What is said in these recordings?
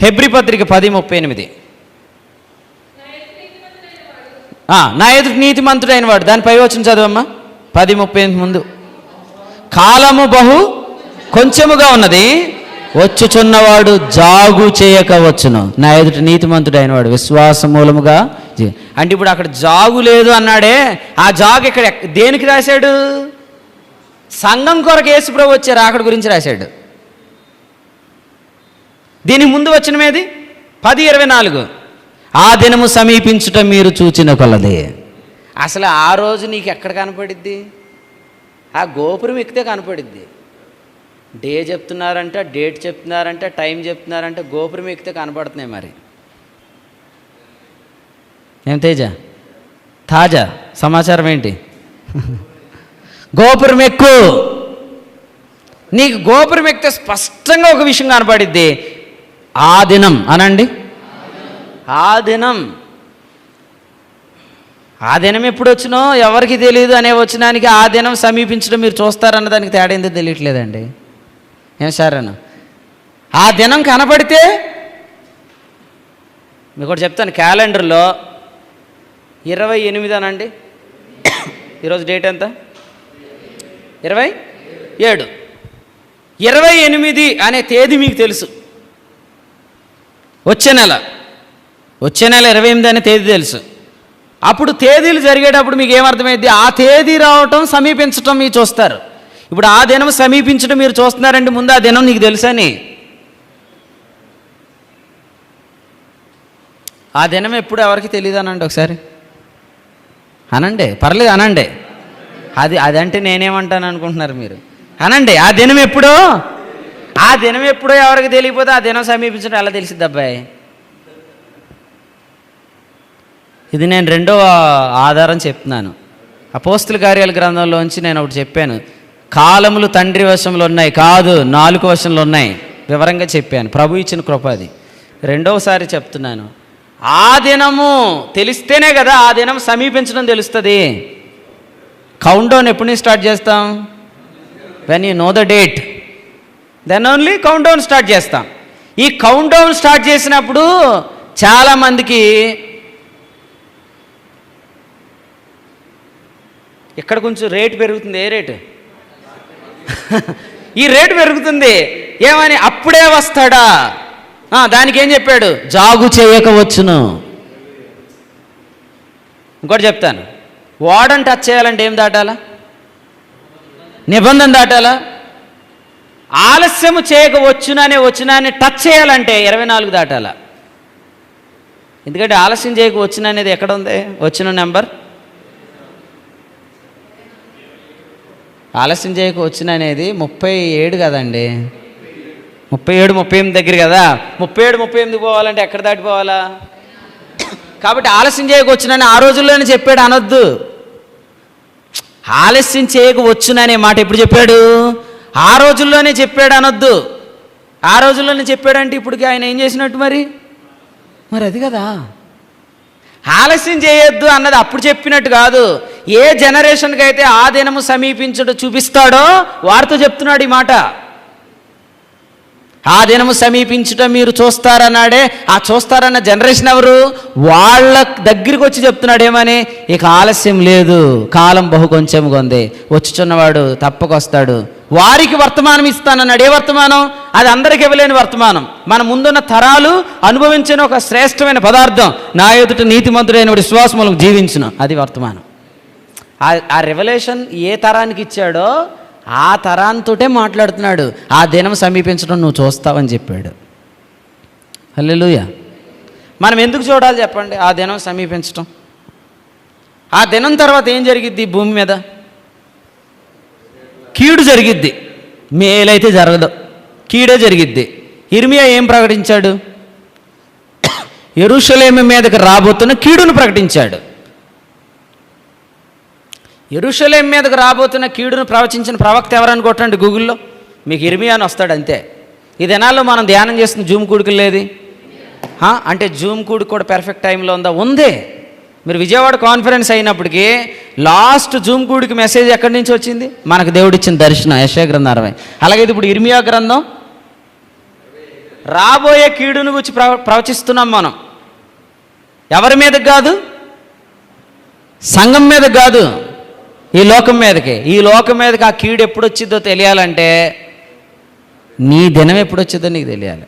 Hebrew పత్రిక 10:38. నా ఎదుటి నీతిమంతుడైన వాడు, దాని పై వచనం చదవమ్మా. 10:38 ముందు. కాలము బహు కొంచెముగా ఉన్నది, వచ్చుచున్నవాడు జాగు చేయక వచ్చును. నా ఎదుటి నీతిమంతుడైన వాడు విశ్వాస మూలముగా. అంటే ఇప్పుడు అక్కడ జాగు లేదు అన్నాడే, ఆ జాగు ఇక్కడ దేనికి రాశాడు? సంఘం కొరకు యేసుప్రభు వచ్చే రాకడ గురించి రాశాడు. దీనికి ముందు వచ్చినమేది 10:24. ఆ దినము సమీపించుట మీరు చూచిన కొలదే. అసలు ఆ రోజు నీకు ఎక్కడ కనపడిద్ది? ఆ గోపురం ఎక్కితే కనపడిద్ది. డే చెప్తున్నారంట, డేట్ చెప్తున్నారంట, టైం చెప్తున్నారంట, గోపురం ఎక్కితే కనపడుతున్నాయి. మరి ఏం తేజ తాజా సమాచారం ఏంటి? గోపురం ఎక్కు. నీకు గోపురం ఎక్కితే స్పష్టంగా ఒక విషయం కనపడిద్ది. ఆ దినం అనండి, ఆ దినం. ఆ దినం ఎప్పుడు వచ్చినో ఎవరికి తెలియదు అనే వచ్చినానికి ఆ దినం సమీపించడం మీరు చూస్తారన్న దానికి తేడా ఏందో తెలియట్లేదండి. ఏం సార్ అన్న, ఆ దినం కనపడితే మీకు ఒకటి చెప్తాను. క్యాలెండర్లో 28 అనండి. ఈరోజు డేట్ ఎంత? 27. 28 అనే తేదీ మీకు తెలుసు. వచ్చే నెల 28 అనే తేదీ తెలుసు. అప్పుడు తేదీలు జరిగేటప్పుడు మీకు ఏమర్థమైంది? ఆ తేదీ రావటం, సమీపించటం మీరు చూస్తారు. ఇప్పుడు ఆ దినం సమీపించడం మీరు చూస్తున్నారండి. ముందు ఆ దినం నీకు తెలుసని. ఆ దినం ఎప్పుడు ఎవరికి తెలియదు అనండి ఒకసారి. అనండి, పర్లేదు అనండి. అదంటే నేనేమంటాను అనుకుంటున్నారు మీరు? అనండి, ఆ దినం ఎప్పుడో. ఆ దినం ఎప్పుడో ఎవరికి తెలియకపోతే ఆ దినం సమీపించడం ఎలా తెలిసిద్ది అబ్బాయి? ఇది నేను రెండో ఆధారం చెప్తున్నాను. అపోస్తుల కార్యాల గ్రంథంలోంచి నేను ఒకటి చెప్పాను. కాలములు తండ్రి వశంలో ఉన్నాయి, కాదు నాలుగు వశంలో ఉన్నాయి. వివరంగా చెప్పాను. ప్రభు ఇచ్చిన కృప అది. రెండవసారి చెప్తున్నాను. ఆ దినము తెలిస్తేనే కదా ఆ దినం సమీపించడం తెలుస్తుంది. కౌంట్ డౌన్ ఎప్పుడు నుంచి స్టార్ట్ చేస్తాం? When you know the date, then only count down start చేస్తాం. ఈ కౌంట్ డౌన్ స్టార్ట్ చేసినప్పుడు చాలామందికి ఇక్కడ కొంచెం రేటు పెరుగుతుంది. ఏ రేటు? ఈ రేటు పెరుగుతుంది. ఏమని? అప్పుడే వస్తాడా? దానికి ఏం చెప్పాడు? జాగు చేయకవచ్చును. ఇంకోటి చెప్తాను. వార్డన్ టచ్ చేయాలంటే ఏం దాటాలా? నిబంధన దాటాలా? ఆలస్యము చేయకవచ్చుననే వచ్చినాన్ని టచ్ చేయాలంటే 24 దాటాలా. ఎందుకంటే ఆలస్యం చేయకవచ్చున అనేది ఎక్కడ ఉంది? వచ్చిన నెంబర్ ఆలస్యం చేయక వచ్చిన అనేది 37 కదండి. 37, 38 దగ్గర కదా. 37, 38 పోవాలంటే ఎక్కడ దాటిపోవాలా? కాబట్టి ఆలస్యం చేయక వచ్చునని ఆ రోజుల్లోనే చెప్పాడు అనొద్దు. ఆలస్యం చేయక వచ్చుననే మాట ఎప్పుడు చెప్పాడు? ఆ రోజుల్లోనే చెప్పాడు అనొద్దు. ఆ రోజుల్లోనే చెప్పాడంటే ఇప్పటికి ఆయన ఏం చేసినట్టు మరి అది కదా. ఆలస్యం చేయొద్దు అన్నది అప్పుడు చెప్పినట్టు కాదు. ఏ జనరేషన్కి అయితే ఆ దినము సమీపించడం చూపిస్తాడో వారితో చెప్తున్నాడు ఈ మాట. ఆ దినము సమీపించడం మీరు చూస్తారన్నాడే. ఆ చూస్తారన్న జనరేషన్ ఎవరు? వాళ్ళ దగ్గరికి వచ్చి చెప్తున్నాడు ఏమని? ఇక ఆలస్యం లేదు, కాలం బహు కొంచెంగా ఉంది, వచ్చుచున్నవాడు తప్పకొస్తాడు, వారికి వర్తమానం ఇస్తానన్నాడు. ఏ వర్తమానం? అది అందరికి ఇవ్వలేని వర్తమానం. మన ముందున్న తరాలు అనుభవించిన ఒక శ్రేష్టమైన పదార్థం. నా ఎదుట నీతిమంతుడైన విశ్వాసములకు జీవించును, అది వర్తమానం. ఆ రెవల్యూషన్ ఏ తరానికి ఇచ్చాడో ఆ తరాంతోటే మాట్లాడుతున్నాడు. ఆ దినం సమీపించడం నువ్వు చూస్తావని చెప్పాడు. హల్లెలూయా. మనం ఎందుకు చూడాలి చెప్పండి ఆ దినం సమీపించడం? ఆ దినం తర్వాత ఏం జరిగిద్ది భూమి మీద? కీడు జరిగిద్ది, మేలైతే జరగదు, కీడే జరిగిద్ది. ఇర్మియా ఏం ప్రకటించాడు? యెరూషలేము మీదకి రాబోతున్న కీడును ప్రకటించాడు. యెరూషలేము మీదకు రాబోతున్న కీడును ప్రవచించిన ప్రవక్త ఎవరని కొట్టండి గూగుల్లో, మీకు ఇర్మియా అని వస్తాడు అంతే. ఈ దినాల్లో మనం ధ్యానం చేస్తున్న జూమ్ కూడికలు లేది అంటే జూమ్ కూడికి కూడా పెర్ఫెక్ట్ టైంలో ఉందా? ఉంది. మీరు విజయవాడ కాన్ఫరెన్స్ అయినప్పటికీ లాస్ట్ జూమ్ కూడికి మెసేజ్ ఎక్కడి నుంచి వచ్చింది? మనకు దేవుడిచ్చిన దర్శనం, యెషయా గ్రంథం 60. అలాగైతే ఇప్పుడు ఇర్మియా గ్రంథం రాబోయే కీడును గురించి ప్రవచిస్తున్నాం మనం. ఎవరి మీద కాదు? సంఘం మీద కాదు, ఈ లోకం మీదకి. ఈ లోకం మీదకి ఆ కీడు ఎప్పుడు వచ్చిందో తెలియాలంటే నీ దినం ఎప్పుడు వచ్చిందో నీకు తెలియాలి.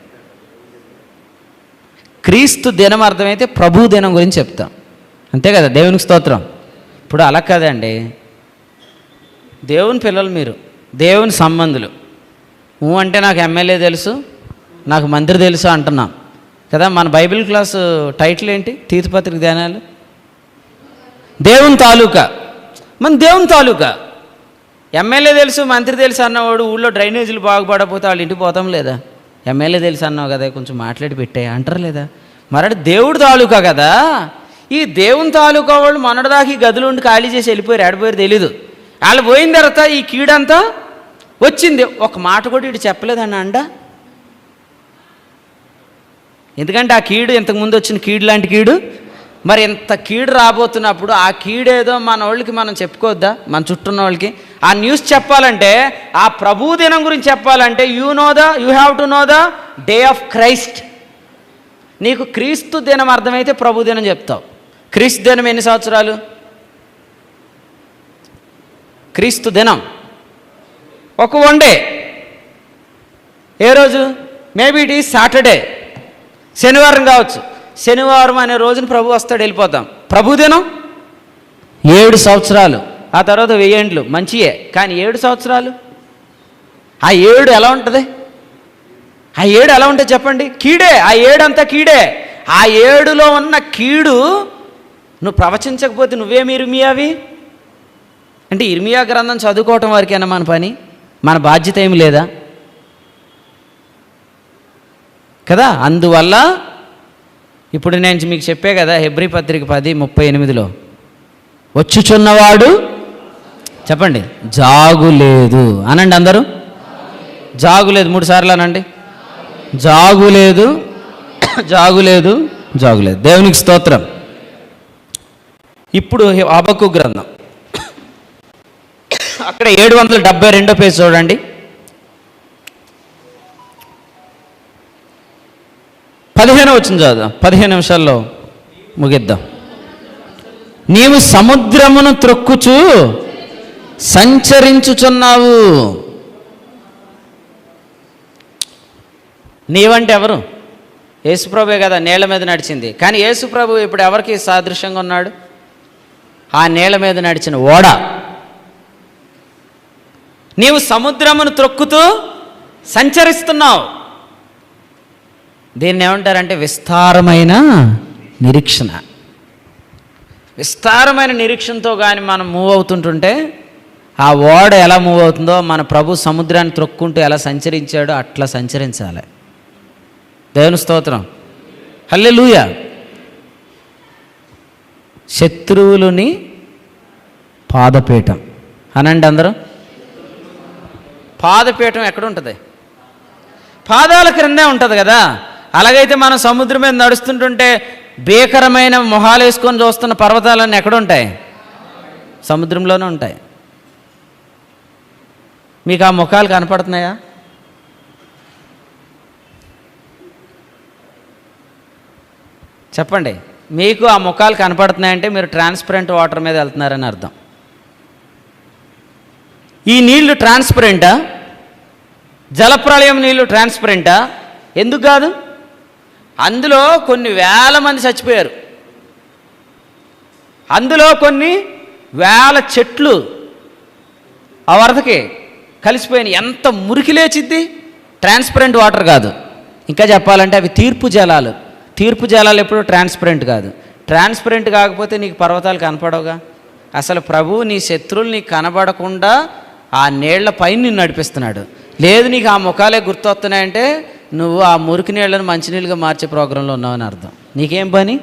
క్రీస్తు దినం అర్థమైతే ప్రభు దినం గురించి చెప్తాం, అంతే కదా. దేవునికి స్తోత్రం. ఇప్పుడు అలా కదండి, దేవుని పిల్లలు మీరు, దేవుని సంబంధులు. అంటే నాకు ఎమ్మెల్యే తెలుసు, నాకు మంత్రి తెలుసు అంటున్నాం కదా. మన బైబిల్ క్లాసు టైటిల్ ఏంటి? తీర్థపత్రిక ధ్యానాలు. దేవుని తాలూకా, మన దేవుని తాలూకా. ఎమ్మెల్యే తెలుసు, మంత్రి తెలుసు అన్నవాడు ఊళ్ళో డ్రైనేజీలు బాగుపడకపోతే వాళ్ళ ఇంటికి పోతాం లేదా? ఎమ్మెల్యే తెలుసు అన్నావు కదా, కొంచెం మాట్లాడి పెట్టే అంటారు లేదా? మరటి దేవుడు తాలూకా కదా. ఈ దేవుని తాలూకా వాళ్ళు మొన్నటిదాకా ఈ గదులు ఉండి ఖాళీ చేసి వెళ్ళిపోయారు, ఆడిపోయారు తెలీదు. వాళ్ళు పోయిన తర్వాత ఈ కీడంతా వచ్చింది. ఒక మాట కూడా ఇటు చెప్పలేదన్న అండ. ఎందుకంటే ఆ కీడు ఇంతకుముందు వచ్చిన కీడు లాంటి కీడు. మరి ఇంత కీడు రాబోతున్నప్పుడు ఆ కీడేదో మన వాళ్ళకి మనం చెప్పుకోవద్దా? మన చుట్టూ ఉన్న వాళ్ళకి ఆ న్యూస్ చెప్పాలంటే, ఆ ప్రభు దినం గురించి చెప్పాలంటే you have to know the day of Christ. నీకు క్రీస్తు దినం అర్థమైతే ప్రభు దినం చెప్తావు. క్రీస్తు దినం ఎన్ని సంవత్సరాలు? క్రీస్తు దినం ఒక వన్ డే. ఏ రోజు? మేబీ ఇట్ ఈజ్ సాటర్డే, శనివారం కావచ్చు. శనివారం అనే రోజున ప్రభు వస్తాడు, వెళ్ళిపోతాం. ప్రభు దినం 7 సంవత్సరాలు, ఆ తర్వాత 1000 ఏండ్లు. మంచియే, కానీ 7 సంవత్సరాలు. ఆ 7 ఎలా ఉంటుంది? ఆ 7 ఎలా ఉంటుంది చెప్పండి? కీడే. ఆ 7 అంతా కీడే. ఆ 7లో ఉన్న కీడు నువ్వు ప్రవచించకపోతే నువ్వేమి ఇర్మియావి? అంటే ఇర్మియా గ్రంథం చదువుకోవటం వరకేనా మన పని? మన బాధ్యత ఏమి లేదా కదా? అందువల్ల ఇప్పుడు నేను మీకు చెప్పే కదా, హెబ్రీ పత్రిక 10:38 వచ్చుచున్నవాడు చెప్పండి జాగులేదు అనండి అందరూ. జాగులేదు 3 సార్లు అనండి. జాగులేదు, జాగులేదు, జాగులేదు. దేవునికి స్తోత్రం. ఇప్పుడు హబక్కూ గ్రంథం అక్కడ 772 పేజీ చూడండి. 15 వచ్చింది చదువుదాం, 15 నిమిషాల్లో ముగిద్దాం. నీవు సముద్రమును త్రొక్కుచు సంచరించుచున్నావు. నీవంటే ఎవరు? యేసుప్రభువే కదా నీళ్ల మీద నడిచింది. కానీ యేసుప్రభు ఇప్పుడు ఎవరికి సాదృశ్యంగా ఉన్నాడు? ఆ నీళ్ల మీద నడిచిన ఓడ. నీవు సముద్రమును త్రొక్కుతూ సంచరిస్తున్నావు. దీన్ని ఏమంటారంటే విస్తారమైన నిరీక్షణ. విస్తారమైన నిరీక్షణతో కానీ మనం మూవ్ అవుతుంటుంటే ఆ ఓడ ఎలా మూవ్ అవుతుందో, మన ప్రభు సముద్రాన్ని త్రొక్కుంటూ ఎలా సంచరించాడో అట్లా సంచరించాలి. దేవుని స్తోత్రం. హల్లెలూయా. శత్రువులని పాదపీఠం అనండి అందరూ. పాదపీఠం ఎక్కడ ఉంటుంది? పాదాల క్రిందే ఉంటుంది కదా. అలాగైతే మనం సముద్రం మీద నడుస్తుంటుంటే భీకరమైన మొహాలు వేసుకొని చూస్తున్న పర్వతాలన్నీ ఎక్కడ ఉంటాయి? సముద్రంలోనే ఉంటాయి. మీకు ఆ ముఖాలు కనపడుతున్నాయా? చెప్పండి. మీకు ఆ ముఖాలు కనపడుతున్నాయంటే మీరు ట్రాన్స్పరెంట్ వాటర్ మీద వెళ్తున్నారని అర్థం. ఈ నీళ్లు ట్రాన్స్పరెంటా? జలప్రళయం నీళ్లు ట్రాన్స్పరెంటా? ఎందుకు కాదు? అందులో కొన్ని వేల మంది చచ్చిపోయారు. అందులో కొన్ని వేల చెట్లు ఆ వరదకి కలిసిపోయినాయి. ఎంత మురికి లేచిద్ది? ట్రాన్స్పరెంట్ వాటర్ కాదు. ఇంకా చెప్పాలంటే అవి తీర్పు జలాలు. తీర్పు జలాలు ఎప్పుడు ట్రాన్స్పరెంట్ కాదు. ట్రాన్స్పరెంట్ కాకపోతే నీకు పర్వతాలు కనపడవుగా. అసలు ప్రభువు నీ శత్రువులు నీకు కనబడకుండా ఆ నీళ్ల పైన నిన్ను నడిపిస్తున్నాడు. లేదు నీకు ఆ ముఖాలే గుర్తొస్తున్నాయంటే నువ్వు ఆ మురికి నీళ్లను మంచినీళ్ళుగా మార్చే ప్రోగ్రాంలో ఉన్నావని అర్థం. నీకేం పని?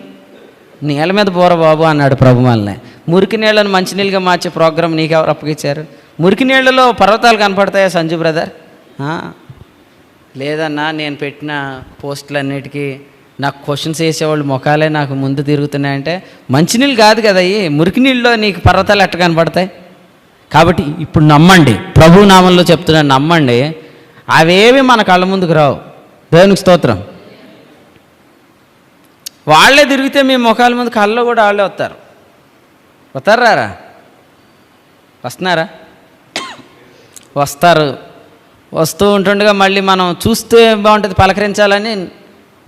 నీళ్ళ మీద పోర బాబు అన్నాడు ప్రభు మనల్ని. మురికి నీళ్లను మంచినీళ్ళుగా మార్చే ప్రోగ్రాం నీకెవరు అప్పగించారు? మురికి నీళ్లలో పర్వతాలు కనపడతాయా సంజు బ్రదర్? లేదన్నా, నేను పెట్టిన పోస్టులన్నిటికీ నాకు క్వశ్చన్స్ వేసేవాళ్ళు ముఖాలే నాకు ముందు తిరుగుతున్నాయంటే మంచినీళ్ళు కాదు కదా అయ్యి, మురికి నీళ్ళలో నీకు పర్వతాలు ఎట్ట కనపడతాయి? కాబట్టి ఇప్పుడు నమ్మండి, ప్రభు నామంలో చెప్తున్నాను, నమ్మండి. అవేవి మన కళ్ళ ముందుకు రావు. దేవునికి స్తోత్రం. వాళ్ళే తిరిగితే మీ ముఖాల ముందు కళ్ళలో కూడా వాళ్ళే వస్తారు. వస్తారా? వస్తున్నారా? వస్తారు. వస్తూ ఉంటుండగా మళ్ళీ మనం చూస్తే బాగుంటుంది, పలకరించాలని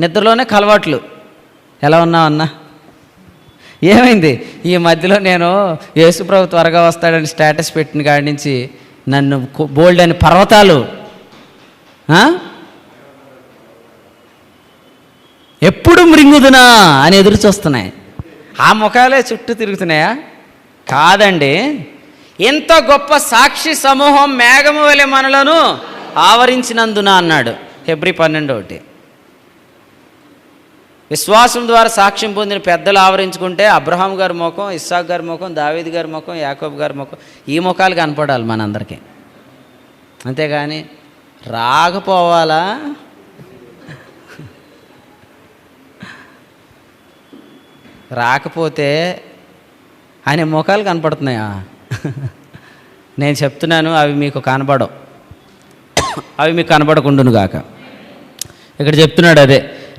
నిద్రలోనే కలవాట్లు. ఎలా ఉన్నావు అన్నా? ఏమైంది? ఈ మధ్యలో నేను యేసుప్రభు త్వరగా వస్తాడని స్టేటస్ పెట్టిన కాడి నుంచి నన్ను బోల్డ్ అని పర్వతాలు ఎప్పుడు మృంగుదునా అని ఎదురు చూస్తున్నాయి. ఆ ముఖాలే చుట్టూ తిరుగుతున్నాయా? కాదండి, ఇంత గొప్ప సాక్షి సమూహం మేఘము వలె మనలను ఆవరించినందున అన్నాడు హెబ్రీ 12:1. విశ్వాసం ద్వారా సాక్ష్యం పొందిన పెద్దలు ఆవరించుకుంటే అబ్రహాం గారి ముఖం, ఇస్సాక్ గారి ముఖం, దావీద్ గారి ముఖం, యాకోబు గారి ముఖం, ఈ ముఖాలు కనపడాలి మనందరికీ. అంతేగాని రాకపోవాలా? రాకపోతే ఆయన ముఖాలు కనపడుతున్నాయా? నేను చెప్తున్నాను, అవి మీకు కనపడవు. అవి మీకు కనపడకుండును గాక. ఇక్కడ చెప్తున్నాడు అదే,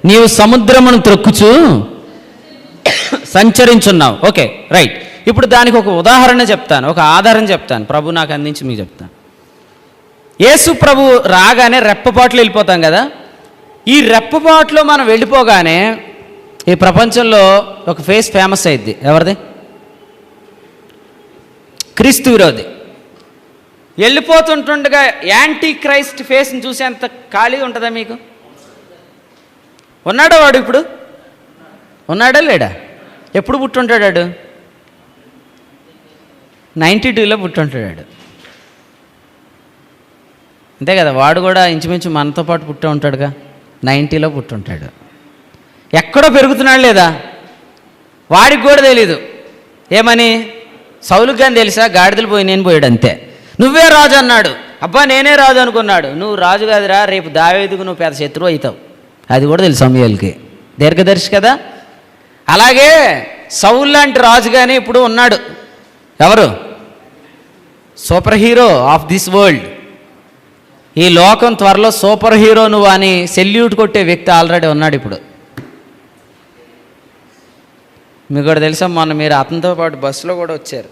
నీవు సముద్రమును త్రొక్కుచు సంచరించున్నావు. Okay, right. ఇప్పుడు దానికి ఒక ఉదాహరణ చెప్తాను, ఒక ఆధారం చెప్తాను, ప్రభు నాకు అందించి మీకు చెప్తాను. యేసు ప్రభు రాగానే రెప్పపాట్లు వెళ్ళిపోతాం కదా. ఈ రెప్పపాట్లో మనం వెళ్ళిపోగానే ఈ ప్రపంచంలో ఒక ఫేస్ ఫేమస్ అయింది. ఎవరిది? క్రీస్తు విరోధి. వెళ్ళిపోతుంటుండగా యాంటీ క్రైస్ట్ ఫేస్ని చూసేంత ఖాళీ ఉంటుందా మీకు? ఉన్నాడా వాడు? ఇప్పుడు ఉన్నాడా లేడా? ఎప్పుడు పుట్టుంటాడు? 92లో పుట్టుంటాడు. అంతే కదా, వాడు కూడా ఇంచుమించు మనతో పాటు పుట్టే ఉంటాడుగా. 90లో పుట్టుంటాడు. ఎక్కడో పెరుగుతున్నాడు లేదా? వాడికి కూడా తెలీదు. ఏమని? సౌలుకి కానీ తెలుసా? గాడిదలు పోయి నేను పోయాడు అంతే. నువ్వే రాజు అన్నాడు. అబ్బా నేనే రాజు అనుకున్నాడు. నువ్వు రాజు కాదురా, రేపు దావీదుకు నువ్వు పెద్ద శత్రువు అవుతావు. అది కూడా తెలుసు సమూయేలుకి. దీర్ఘదర్శి కదా. అలాగే సౌలు లాంటి రాజు కానీ ఇప్పుడు ఉన్నాడు. ఎవరు? Super hero of this world. ఈ లోకం త్వరలో సూపర్ హీరో నువ్వు అని సెల్యూట్ కొట్టే వ్యక్తి ఆల్రెడీ ఉన్నాడు ఇప్పుడు. మీకు కూడా తెలుసా, మొన్న మీరు అతనితో పాటు బస్సులో కూడా వచ్చారు,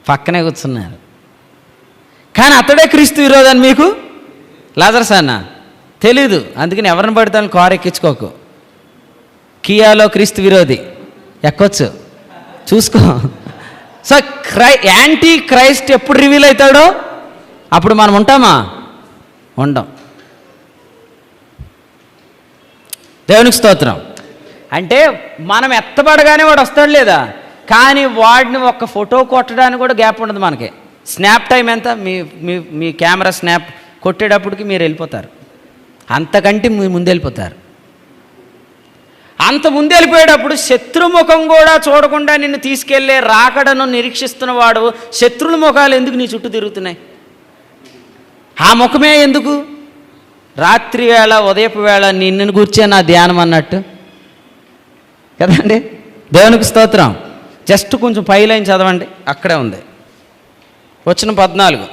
పక్కనే కూర్చున్నారు. కానీ అతడే క్రీస్తు విరోధని మీకు లాజరస్ అన్న తెలీదు. అందుకని ఎవరిని పడతాను కారు ఎక్కించుకోకు. కియాలో క్రీస్తు విరోధి ఎక్కొచ్చు, చూసుకో. సో యాంటీ క్రైస్ట్ ఎప్పుడు రివీల్ అవుతాడో అప్పుడు మనం ఉంటామా? ఉండం. దేవునికి స్తోత్రం. అంటే మనం ఎత్తబడగానే వాడు వస్తాడు లేదా? కానీ వాడిని ఒక ఫోటో కొట్టడానికి కూడా గ్యాప్ ఉండదు మనకి. స్నాప్ టైం ఎంత? మీ కెమెరా స్నాప్ కొట్టేటప్పటికి మీరు వెళ్ళిపోతారు. అంతకంటే ముందు వెళ్ళిపోతారు. అంత ముందు వెళ్ళిపోయేటప్పుడు శత్రుముఖం కూడా చూడకుండా నిన్ను తీసుకెళ్లే రాకడను నిరీక్షిస్తున్న వాడు శత్రుల ముఖాలు ఎందుకు నీ చుట్టూ తిరుగుతున్నాయి? ఆ ముఖమే ఎందుకు? రాత్రి వేళ ఉదయపు వేళ నిన్ను కూర్చే నా ధ్యానం అన్నట్టు కదండి. దేవునికి స్తోత్రం. జస్ట్ కొంచెం పై లైన్ చదవండి, అక్కడే ఉంది. వచనం 14.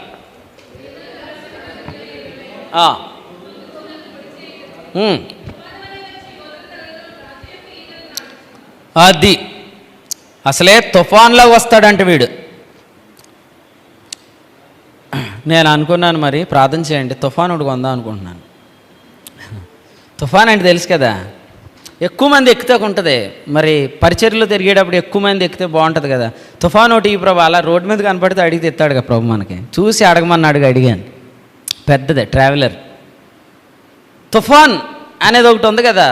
అది అసలే తుఫాన్లో వస్తాడంట వీడు. నేను అనుకున్నాను, మరి ప్రార్థన చేయండి, తుఫాన్ ఒకటి కొందాం అనుకుంటున్నాను. తుఫాన్ అంటే తెలుసు కదా, ఎక్కువ మంది ఎక్కితే ఉంటుంది. మరి పరిచర్యలో తిరిగేటప్పుడు ఎక్కువ మంది ఎక్కితే బాగుంటుంది కదా. తుఫాన్ ఒకటి ఈ ప్రభు అలా రోడ్డు మీద కనపడితే అడిగితే ఎత్తాడు కదా ప్రభు. మనకి చూసి అడగమన్నాడుగా, అడిగాను. పెద్దదే ట్రావెలర్. తుఫాన్ అనేది ఒకటి ఉంది కదా.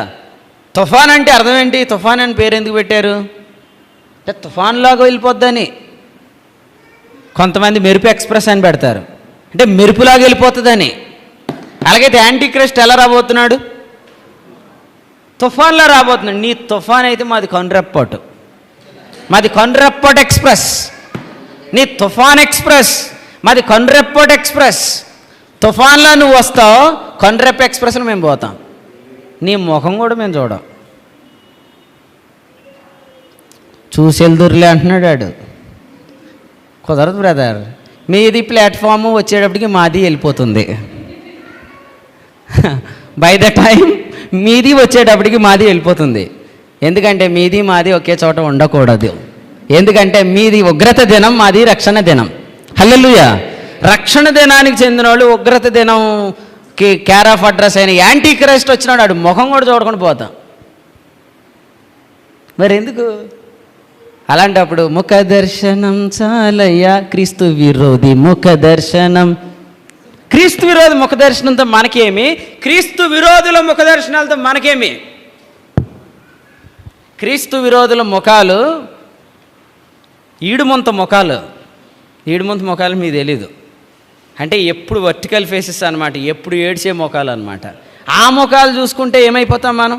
తుఫాన్ అంటే అర్థం ఏంటి? తుఫాన్ అని పేరు ఎందుకు పెట్టారు అంటే తుఫాన్లాగా వెళ్ళిపోద్దని. కొంతమంది మెరుపు ఎక్స్ప్రెస్ అని పెడతారు, అంటే మెరుపులాగా వెళ్ళిపోతుందని. అలాగైతే యాంటీ క్రైస్ట్ ఎలా రాబోతున్నాడు? తుఫాన్లా రాబోతున్నాడు. నీ తుఫాన్ అయితే మాది కొండ్రెప్పోటు, మాది కొండ్రెప్పోట్ ఎక్స్ప్రెస్. నీ తుఫాన్ ఎక్స్ప్రెస్, మాది కొండ్రెప్పోట్ ఎక్స్ప్రెస్. తుఫాన్లో నువ్వు వస్తావు, కొండ్రెప్ ఎక్స్ప్రెస్లో మేము పోతాం. నీ ముఖం కూడా మేము చూడం. చూసి వెళ్దురులే అంటున్నాడు వాడు. కుదరదు బ్రదర్, మీది ప్లాట్ఫామ్ వచ్చేటప్పటికి మాది వెళ్ళిపోతుంది. బై ద టైం మీది వచ్చేటప్పటికి మాది వెళ్ళిపోతుంది. ఎందుకంటే మీది మాది ఒకే చోట ఉండకూడదు. ఎందుకంటే మీది ఉగ్రత దినం, మాది రక్షణ దినం. హల్లెలూయా. రక్షణ దినానికి చెందిన వాళ్ళు ఉగ్రత దినంకి కేర్ ఆఫ్ అడ్రస్ అయిన యాంటీ క్రైస్ట్ వచ్చినాడు, ఆడు ముఖం కూడా చూడకుండా పోతాం. మరి ఎందుకు? అలాంటప్పుడు ముఖ దర్శనం చాలయ్యా, క్రీస్తు విరోధి ముఖ దర్శనం. క్రీస్తు విరోధి ముఖ దర్శనంతో మనకేమి? క్రీస్తు విరోధుల ముఖ దర్శనాలతో మనకేమి? క్రీస్తు విరోధుల ముఖాలు ఈడుమంత ముఖాలు. ఈడుమంత ముఖాలు మీకు తెలీదు. అంటే ఎప్పుడు వర్టికల్ ఫేసెస్ అనమాట, ఎప్పుడు ఏడ్చే ముఖాలు అనమాట. ఆ ముఖాలు చూసుకుంటే ఏమైపోతాం మనం?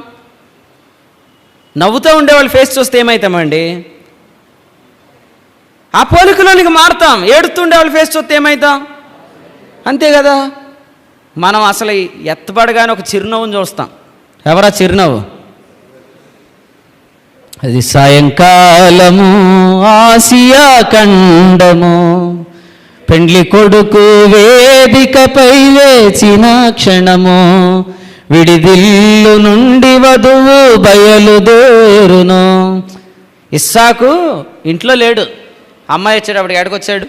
నవ్వుతూ ఉండేవాళ్ళు ఫేస్ చూస్తే ఏమవుతామండి? ఆ పోలికలోనికి మారుతాం. ఏడుతుండే వాళ్ళ ఫేస్ చూస్తే ఏమవుతాం? అంతే కదా. మనం అసలు ఎత్తబడగానే ఒక చిరునవ్వుని చూస్తాం. ఎవరా చిరునవ్వు? అది సాయంకాలము ఆసియా ఖండము, పెండ్లి కొడుకు వేదికపై వేచిన క్షణము, విడిదిల్లు నుండి వధువు బయలుదేరును. ఇస్సాకు ఇంట్లో లేడు. అమ్మాయి వచ్చేటప్పటికి ఎక్కడికొచ్చాడు?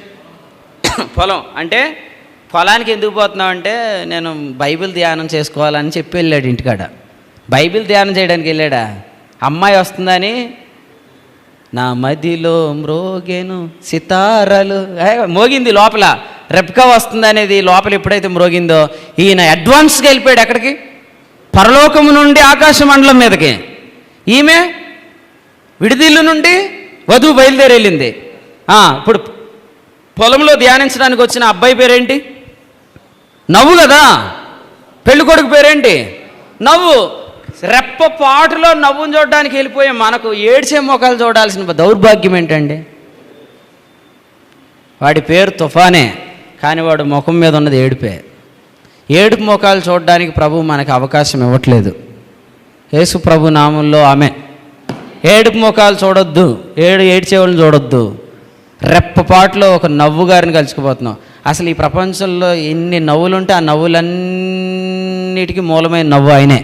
పొలం. అంటే పొలానికి ఎందుకు పోతున్నావు అంటే, నేను బైబిల్ ధ్యానం చేసుకోవాలని చెప్పి వెళ్ళాడు ఇంటికాడ. బైబిల్ ధ్యానం చేయడానికి వెళ్ళాడా? అమ్మాయి వస్తుందని నా మదిలో మ్రోగేను సితారాలు మోగింది లోపల. రెప్కా వస్తుంది అనేది లోపల ఎప్పుడైతే మ్రోగిందో, ఈయన అడ్వాన్స్గా వెళ్ళిపోయాడు. ఎక్కడికి? పరలోకము నుండి ఆకాశ మండలం మీదకి. ఈమె విడిదిల్లు నుండి వధువు బయలుదేరి వెళ్ళింది. ఇప్పుడు పొలంలో ధ్యానించడానికి వచ్చిన అబ్బాయి పేరేంటి? నవ్వు కదా. పెళ్లి కొడుకు పేరేంటి? నవ్వు. రెప్పపాటులో నవ్వును చూడడానికి వెళ్ళిపోయే మనకు ఏడ్చే ముఖాలు చూడాల్సిన దౌర్భాగ్యం ఏంటండి? వాడి పేరు తుఫానే, కానీ వాడు ముఖం మీద ఉన్నది ఏడుపే. ఏడుపు ముఖాలు చూడడానికి ప్రభు మనకు అవకాశం ఇవ్వట్లేదు. యేసు ప్రభు నామంలో ఆమె. ఏడుపు ముఖాలు చూడొద్దు, ఏడ్చేవాళ్ళని చూడొద్దు. రెప్పపాటులో ఒక నవ్వు గారిని కలుసుకుపోతున్నాం. అసలు ఈ ప్రపంచంలో ఎన్ని నవ్వులు ఉంటే ఆ నవ్వులన్నిటికీ మూలమైన నవ్వు ఆయనే.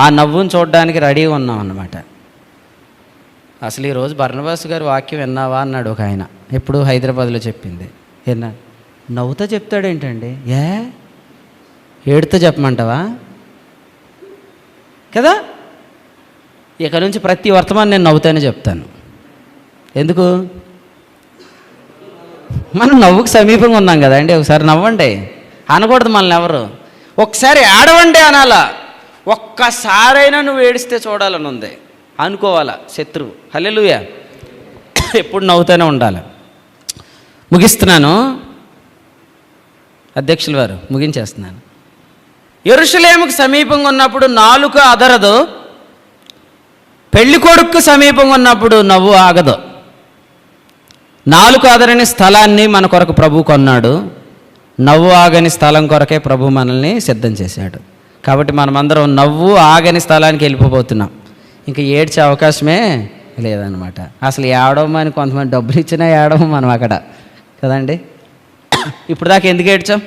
ఆ నవ్వును చూడడానికి రెడీ ఉన్నాం అన్నమాట. అసలు ఈరోజు బర్నబాస్ గారు వాక్యం విన్నావా అన్నాడు ఒక ఆయన. ఎప్పుడు హైదరాబాద్లో చెప్పింది విన్నా. నవ్వుతో చెప్తాడేంటండి? ఏడుతో చెప్పమంటావా కదా? ఇక నుంచి ప్రతి వర్తమానం నేను నవ్వుతానే చెప్తాను. ఎందుకు? మనం నవ్వుకు సమీపంగా ఉన్నాం కదా అండి. ఒకసారి నవ్వండి అనకూడదు మనల్ని ఎవరు. ఒకసారి ఏడవండి అనాలా. ఒక్కసారైనా నువ్వు ఏడిస్తే చూడాలని ఉంది అనుకోవాలా శత్రువు. హల్లెలూయా. ఎప్పుడు నవ్వుతూనే ఉండాలి. ముగిస్తున్నాను అధ్యక్షుల వారు, ముగించేస్తున్నాను. యెరూషలేముకు సమీపంగా ఉన్నప్పుడు నాలుక అదరదు, పెళ్లి కొడుకు సమీపంగా ఉన్నప్పుడు నవ్వు ఆగదు. నాలుక అదరని స్థలాన్ని మన కొరకు ప్రభు కొన్నాడు. నవ్వు ఆగని స్థలం కొరకే ప్రభు మనల్ని సిద్ధం చేశాడు. కాబట్టి మనమందరం నవ్వు ఆగని స్థలానికి వెళ్ళిపోతున్నాం. ఇంకా ఏడ్చే అవకాశమే లేదనమాట. అసలు ఏడవమని కొంతమంది డబ్బులు ఇచ్చినా ఏడవం మనం అక్కడ కదండి. ఇప్పుడు దాకా ఎందుకు ఏడ్చాం?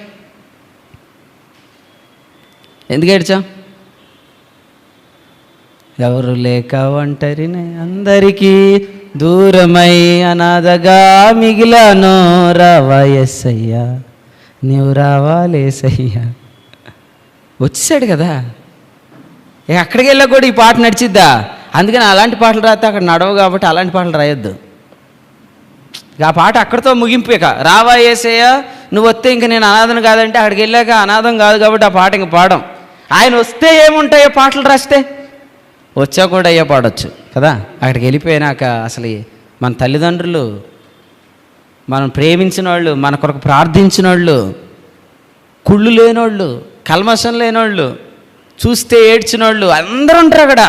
ఎందుకు ఏడ్చాం? ఎవరు లేక ఒంటరినే అందరికీ దూరమై అనాథగా మిగిలాను, రావా యేసయ్యా నీవు రావాలి యేసయ్యా. వచ్చేసాడు కదా. అక్కడికి వెళ్ళా కూడా ఈ పాట నడిచిద్దా? అందుకని అలాంటి పాటలు రాస్తే అక్కడ నడవు కాబట్టి అలాంటి పాటలు రాయొద్దు. ఆ పాట అక్కడితో ముగింపు. ఇక రావా యేసయ్యా నువ్వు వస్తే ఇంక నేను అనాథను కాదంటే అక్కడికి వెళ్ళాక అనాథం కాదు కాబట్టి ఆ పాట ఇంక పాడం. ఆయన వస్తే ఏముంటాయో పాటలు రాస్తే వచ్చా కూడా అయ్యే పాడొచ్చు కదా. అక్కడికి వెళ్ళిపోయినాక అసలు మన తల్లిదండ్రులు, మనం ప్రేమించిన వాళ్ళు, మన కొరకు ప్రార్థించిన వాళ్ళు, కుళ్ళు లేనోళ్ళు, కల్మషం లేనోళ్ళు, చూస్తే ఏడ్చిన వాళ్ళు అందరూ ఉంటారు అక్కడ.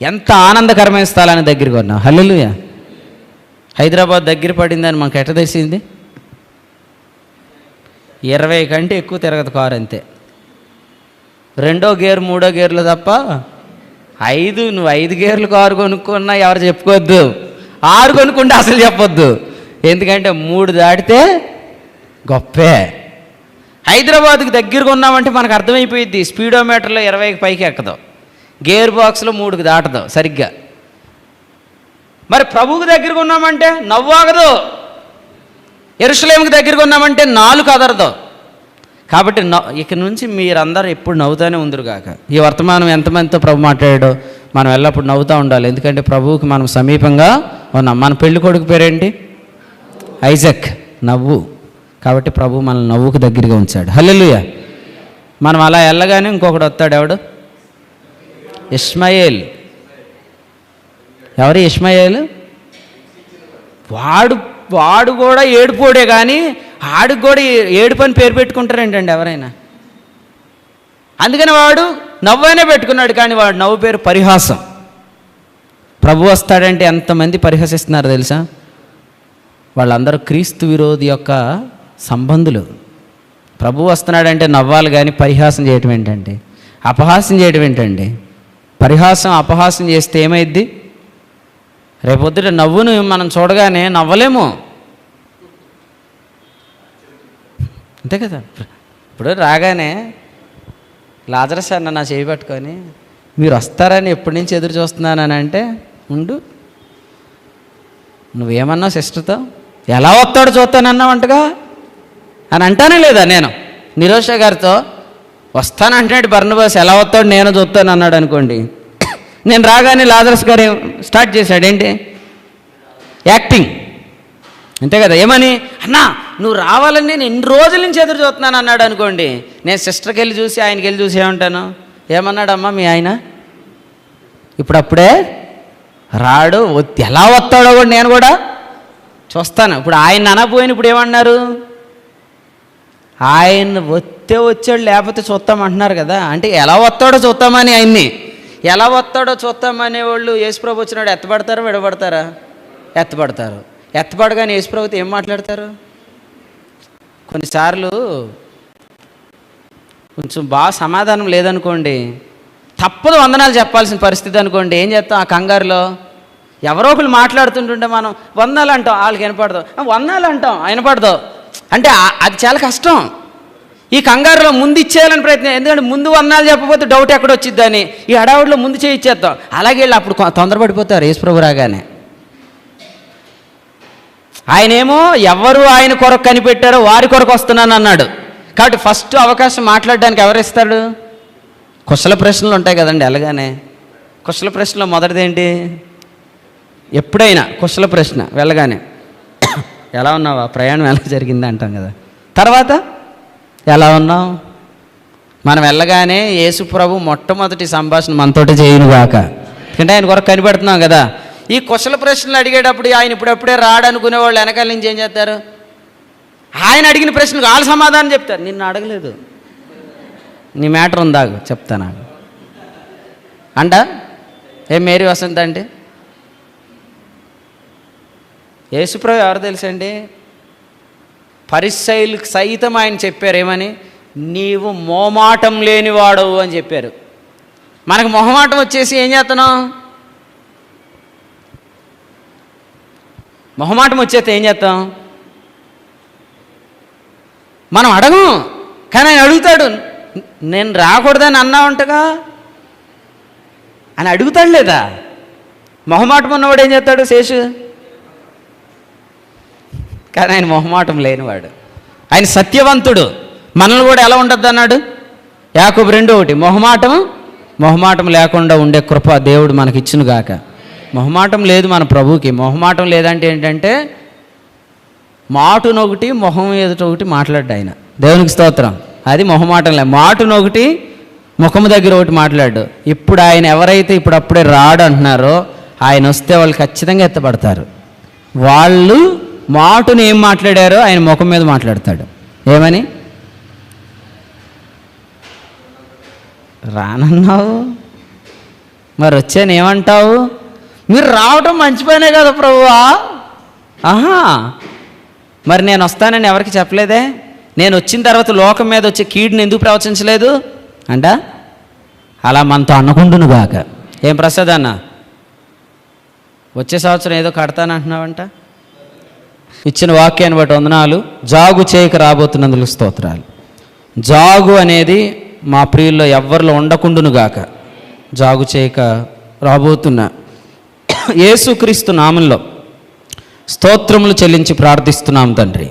ఎంత ఆనందకరమైన స్థలాన్ని దగ్గరికి ఉన్నాం. హల్లెలూయా. హైదరాబాద్ దగ్గర పడిందని మనకు ఎట్ట తెలిసింది? 20 కంటే ఎక్కువ తిరగదు కారు అంతే. 2వ గేర్ 3వ గేర్లు తప్ప 5. నువ్వు 5 గేర్లు కారు కొనుక్కున్నా ఎవరు చెప్పుకోవద్దు. 6 కొనుక్కుంటే అసలు చెప్పొద్దు. ఎందుకంటే 3 దాటితే గొప్పే. హైదరాబాద్కి దగ్గరగా ఉన్నామంటే మనకు అర్థమైపోయింది. స్పీడోమీటర్లో 20కి పైకి ఎక్కదు, గేర్ బాక్స్లో 3కి దాటదు సరిగ్గా. మరి ప్రభువుకి దగ్గరగా ఉన్నామంటే నవ్వు ఆగదు, యెరూషలేముకి దగ్గరగా ఉన్నామంటే నాలుక అదరదు. కాబట్టి ఇక నుంచి మీరందరూ ఎప్పుడు నవ్వుతూనే ఉందరు కాక. ఈ వర్తమానం ఎంతమందితో ప్రభు మాట్లాడాడో మనం ఎల్లప్పుడు నవ్వుతూ ఉండాలి. ఎందుకంటే ప్రభువుకి మనం సమీపంగా ఉన్నాం. మన పెళ్లి కొడుకు పేరేంటి? ఐజక్, నవ్వు. కాబట్టి ప్రభు మనల్ని నవ్వుకు దగ్గరగా ఉంచాడు. హల్లెలూయా. మనం అలా వెళ్ళగానే ఇంకొకడు వస్తాడు. ఎవడు? ఇష్మాయేల్. ఎవరు ఇష్మాయేల్? వాడు కూడా ఏడుపోడే, కానీ ఆడికి కూడా ఏడుపు అని పేరు పెట్టుకుంటారేంటండి ఎవరైనా? అందుకని వాడు నవ్వు అనే పెట్టుకున్నాడు, కానీ వాడు నవ్వు పేరు పరిహాసం. ప్రభు వస్తాడంటే ఎంతమంది పరిహసిస్తున్నారు తెలుసా? వాళ్ళందరూ క్రీస్తు విరోధి యొక్క సంబంధులు. ప్రభు వస్తున్నాడంటే నవ్వాలి, కానీ పరిహాసం చేయటం ఏంటండి? అపహాస్యం చేయటం ఏంటండి? పరిహాసం అపహాస్యం చేస్తే ఏమైద్ది? రేపొద్దుట నవ్వును మనం చూడగానే నవ్వలేము, అంతే కదా. ఇప్పుడు రాగానే లాజరస్ అన్న నా చేయి పట్టుకొని మీరు వస్తారని ఎప్పటి నుంచి ఎదురు చూస్తున్నానని అంటే, ఉండు నువ్వేమన్నావు సిస్టర్తో? ఎలా వస్తాడో చూస్తానన్నావంటగా అని అంటానే లేదా? నేను నిరోష గారితో వస్తానంటున్నాడు బర్నబాస్, ఎలా వస్తాడు నేను చూస్తాను అన్నాడు అనుకోండి. నేను రాగానే లాజరస్ గారు స్టార్ట్ చేశాడు ఏంటి? యాక్టింగ్, అంతే కదా. ఏమని? అన్నా నువ్వు రావాలని నేను ఎన్ని రోజుల నుంచి ఎదురు చూస్తున్నాను అన్నాడు అనుకోండి. నేను సిస్టర్కి వెళ్ళి చూసి ఆయనకి వెళ్ళి చూసి ఏమంటాను? ఏమన్నాడమ్మా మీ ఆయన? ఇప్పుడప్పుడే రాడు, ఎలా వస్తాడో కూడా నేను కూడా చూస్తాను. ఇప్పుడు ఆయన అనపోయిన ఇప్పుడు ఏమన్నారు? ఆయన వచ్చాడు లేకపోతే చూస్తామంటున్నారు కదా. అంటే ఎలా వస్తాడో చూస్తామని ఆయన్ని, ఎలా వస్తాడో చూస్తామనే వాళ్ళు యేసుప్రభు వచ్చినాడు ఎత్తపడతారా విడబడతారా? ఎత్తపడతారు. ఎత్తపడగానే యేసుప్రభుతో ఏం మాట్లాడతారు? కొన్నిసార్లు కొంచెం బాగా సమాధానం లేదనుకోండి, తప్పదు వందనాలు చెప్పాల్సిన పరిస్థితి అనుకోండి. ఏం చేస్తాం? ఆ కంగారులో ఎవరో ఒకరు మాట్లాడుతుంటుంటే మనం వందనాలు అంటాం, వాళ్ళకి వినపడదు. వందనాలు అంటాం, వినపడదు. అంటే అది చాలా కష్టం. ఈ కంగారులో ముందు ఇచ్చేయాలని ప్రయత్నం, ఎందుకంటే ముందు వందనాలు చెప్పకపోతే డౌట్ ఎక్కడ వచ్చిద్దని ఈ హడావుడిలో ముందు చేయించేద్దాం. అలాగే వీళ్ళు అప్పుడు తొందరపడిపోతారు. యేసుప్రభు రాగానే ఆయనేమో ఎవరు ఆయన కొరకు కనిపెట్టారో వారి కొరకు వస్తున్నాను అన్నాడు. కాబట్టి ఫస్ట్ అవకాశం మాట్లాడడానికి ఎవరు ఇస్తాడు? కుశల ప్రశ్నలు ఉంటాయి కదండి. అలాగానే కుశల ప్రశ్నలో మొదటిదేంటి? ఎప్పుడైనా కుశల ప్రశ్న వెళ్ళగానే ఎలా ఉన్నావా, ప్రయాణం ఎలా జరిగింది అంటాం కదా. తర్వాత ఎలా ఉన్నావు? మనం వెళ్ళగానే యేసు ప్రభు మొట్టమొదటి సంభాషణ మనతోటి చేయనుగాక, ఎందుకంటే ఆయన కొరకు కనిపెడుతున్నాం కదా. ఈ కుశల ప్రశ్నలు అడిగేటప్పుడు ఆయన ఇప్పుడప్పుడే రాడనుకునే వాళ్ళు వెనకాల నుంచి ఏం చేస్తారు? ఆయన అడిగిన ప్రశ్నలకు వాళ్ళు సమాధానం చెప్తారు. నిన్ను అడగలేదు, నీ మ్యాటర్ ఉందా చెప్తాను అంట. ఏం మేరీ వసంత అంటే యేసుప్రభు ఎవరు తెలుసండి? పరిసయ్యులకు సైతం ఆయన చెప్పారు ఏమని? నీవు మోమాటం లేనివాడవు అని చెప్పారు. మనకు మొహమాటం వచ్చేసి ఏం చేస్తున్నాం? మొహమాటం వచ్చేస్తే ఏం చేస్తాం? మనం అడగం, కానీ ఆయన అడుగుతాడు. నేను రాకూడదని అన్నావంటగా అని అడుగుతాడు లేదా? మొహమాటం ఉన్నవాడు ఏం చేస్తాడు? శేషు. కానీ ఆయన మొహమాటం లేనివాడు, ఆయన సత్యవంతుడు. మనల్ని కూడా ఎలా ఉండద్దు అన్నాడు? యాకోబు 2:1 మొహమాటం లేకుండా ఉండే కృప దేవుడు మనకిచ్చును గాక. మొహమాటం లేదు మన ప్రభువుకి. మొహమాటం లేదంటే ఏంటంటే మాటునొకటి మొహం ఎదుట ఒకటి మాట్లాడ్డా ఆయన. దేవునికి స్తోత్రం. అది మొహమాటం లేదు. మాటునొకటి ముఖం దగ్గర ఒకటి మాట్లాడు. ఇప్పుడు ఆయన ఎవరైతే ఇప్పుడప్పుడే రాడు అంటున్నారో ఆయన వస్తే వాళ్ళు ఖచ్చితంగా ఎత్తపడతారు. వాళ్ళు మాటును ఏం మాట్లాడారో ఆయన ముఖం మీద మాట్లాడతాడు. ఏమని? రానన్నావు, మరి వచ్చాను ఏమంటావు? మీరు రావటం మంచి పనే కదా ప్రభువా. ఆహా, మరి నేను వస్తానని ఎవరికి చెప్పలేదే? నేను వచ్చిన తర్వాత లోకం మీద వచ్చే కీడుని ఎందుకు ప్రవచించలేదు అంట. అలా మనతో అనుకుంటును గాక. ఏం ప్రసాద్ అన్న, వచ్చే సంవత్సరం ఏదో కడతానంటున్నావంట. ఇచ్చిన వాక్యాన్ని బట్టి వందనాలు. జాగు చేయక రాబోతున్నందుకు స్తోత్రాలు. జాగు అనేది మా ప్రియుల్లో ఎవ్వరిలో ఉండకుండును గాక. జాగు చేయక రాబోతున్నా యేసుక్రీస్తు నామంలో స్తోత్రములు చెల్లించి ప్రార్థిస్తున్నాం తండ్రి.